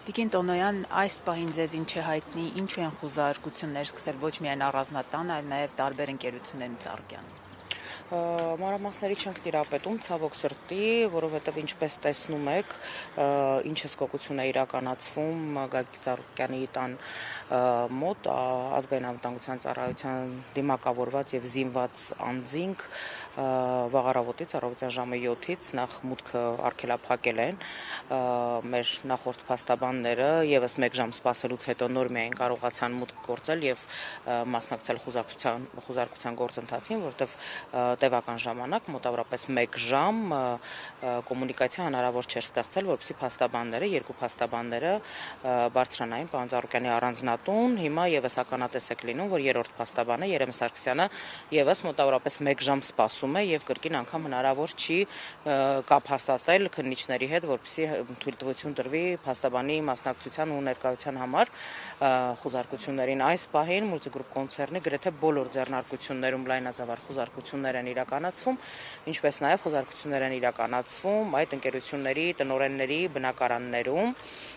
Տիկին Տոնոյան, այս պահին ձեզ ինչ է հայտնի, ինչու են խուզարկություններ սկսել ոչ միայն առանձնատան, այլ նաև տարբեր ընկերություններում Ծառուկյանում։ Մանրամասների չենք տիրապետում, ցավոք սրտի, որովհետև ինչպես տեսնում եք, ինչ հսկողություն է իրականացվում Գագիկ Ծառուկյանի տան մոտ ազգային անվտանգության ծառայության դիմակավորված եւ զինված անձինք վաղ առավոտից ժամը 7-ից նախ մուտքը արգելափակել են մեր նախորդ փաստաբանները եւս 1 ժամ սպասելուց հետո նոր միայն կարողացան մուտք գործել եւ մասնակցել խուզարկության գործընթացին, որտեղ տևական ժամանակ, մոտավորապես 1 ժամ կոմունիկացիա հնարավոր չէր ստեղծել, որպեսզի փաստաբանները, 2 փաստաբանները բարձրանային պարոն Ծառուկյանի առանձնատուն, հիմա եւս ականատես եք լինում, որ 3-րդ փաստաբանը Երեմի Սարգսյանը եւս մոտավորապես 1 ժամ սպասում է եւ կրկին անգամ հնարավոր չի կապ հաստատել քննիչների հետ, որպեսզի թույլտվություն տրվի փաստաբանի մասնակցության ու ներկայության համար խուզարկություններին։ Այս պահին Multigroup կոնցեռնի գրեթե բոլոր ձեռնարկություններում լայնածավալ խուզարկություններ են իրականացվում, ինչպես նաև խուզարկություններ են իրականացվում այդ ընկերությունների տնօրենների բնակարաններում,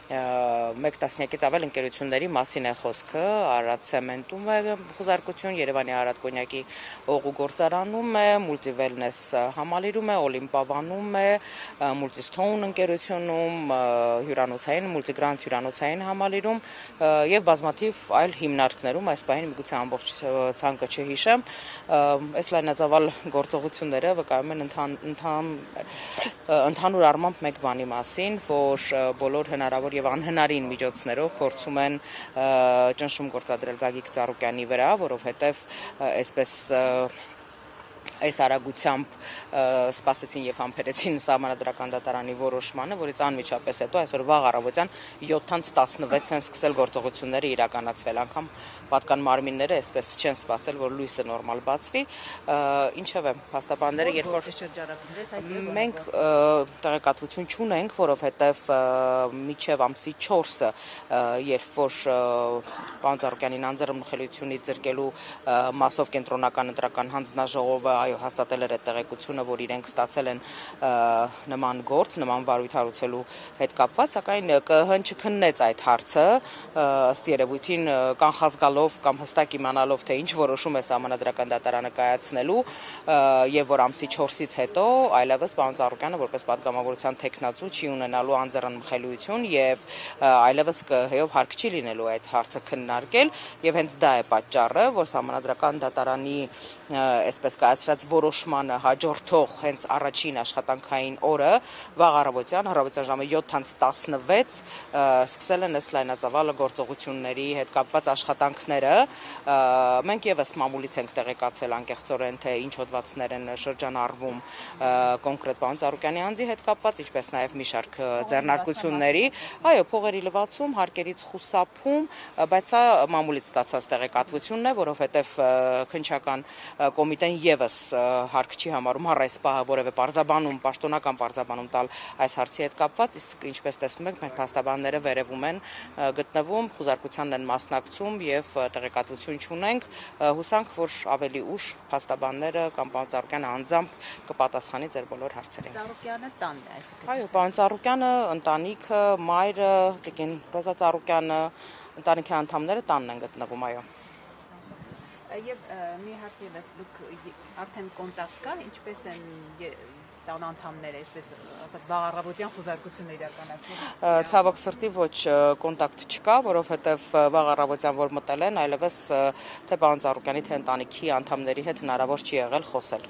1 տասնյակից ավել ընկերությունների մասին է խոսքը, Արարատ ցեմենտում է խուզարկություն, Երևանի Արարատ կոնյակի օղու գործարանում է, Multiwellness համալիրում է, Օլիմպավանում է, Multistone ընկերությունում, հյուրանոցային, Multigrand հյուրանոցային համալիրում եւ բազմաթիվ այլ հիմնարկներում, այս պահին միգուցե ամբողջ ցանկը չհիշեմ, այս լայնածավալ գործողությունները վկայում են ընդհանուր առմամբ մեկ բանի մասին, որ բոլոր հնարավոր եւ անհնարին միջոցներով փորձում են ճնշում գործադրել Գագիկ Ծառուկյանի վրա, որովհետեւ այսպես այս արագությամբ սպասեցին եւ համբերեցին Սահմանադրական դատարանի որոշմանը, որից անմիջապես հետո այսօր վաղ առավոտյան 7:16 են սկսել գործողությունները իրականացվել, անգամ պատկան մարմինները այսպես չեն սպասել, որ լույսը նորմալ բացվի, ինչևէ փաստաբանները երբ որ մենք տեղեկատվություն չունենք, որովհետեւ միջև ամսի 4-ը, երբ որ պարոն Ծառուկյանին անձեռնմխելիությունից զրկելու մասով կենտրոնական ընտրական հանձնաժողովը հաստատել էր այդ տեղեկությունը, որ իրենք ստացել են նման գործ, նման վարույթ հարուցելու հետ կապված, սակայն ԿԸՀ-ն չքննեց այդ հարցը, ըստ երևույթին կանխազգալով կամ հստակ իմանալով, թե ինչ որոշում է Սահմանադրական դատարանը կայացնելու եւ որ ամսի 4-ից հետո այլևս պարոն Ծառուկյանը որպես պատգամավորության թեկնածու չի ունենալու անձեռնմխելիություն եւ այլևս ԿԸՀ-ով հարկ չի լինելու այդ հարցը քննարկել եւ հենց դա է պատճառը, որ Սահմանադրական դատարանի այսպես կայացրած որոշմանը հաջորդող հենց առաջին աշխատանքային օրը վաղ առավոտյան ժամը 7:16 սկսել են այս լայնածավալ գործողությունների հետ կապված աշխատանքները։ Մենք եւս մամուլից ենք տեղեկացել անկեղծորեն, թե ինչ հոդվածներ են շրջանառվում կոնկրետ պարոն Ծառուկյանի անձի հետ կապված, ինչպես նաեւ մի շարք ձեռնարկությունների, այո, փողերի լվացում, հարկերից խուսափում, բայց սա մամուլից ստացած տեղեկատվությունն է, որովհետեւ քննչական կոմիտեն եւս հարկ չի համարում այս պահը որևէ պաշտոնական պարզաբանում տալ այս հարցի հետ կապված, իսկ ինչպես տեսնում եք, մեր փաստաբանները վերևում են գտնվում, խուզարկությանն են մասնակցում եւ տեղեկատվություն չունենք, հուսանք, որ ավելի ուշ փաստաբանները կամ պարոն Ծառուկյանը անձամբ կպատասխանի ձեր բոլոր հարցերին։ Ծառուկյանը տանն է, այսինքն։ Այո, պարոն Ծառուկյանը, ընտանիքը, մայրը, տիկին Ռոզա Ծառուկյանը, ընտանիքի անդամները տանն են գտնվում, այո։ Եվ մի հարց եւս, դուք արդեն կոնտակտ կա, ինչպես են տան անդամները, այսպես ասած, վաղ առավոտյան խուզարկություններ իրականացնում։ Ցավոք սրտի ոչ կոնտակտ չկա, որովհետեւ վաղ առավոտյան որ մտել են, այլևս թե պարոն Ծառուկյանի, թե ընտանիքի անդամների հետ հնարավոր չի եղել խոսել։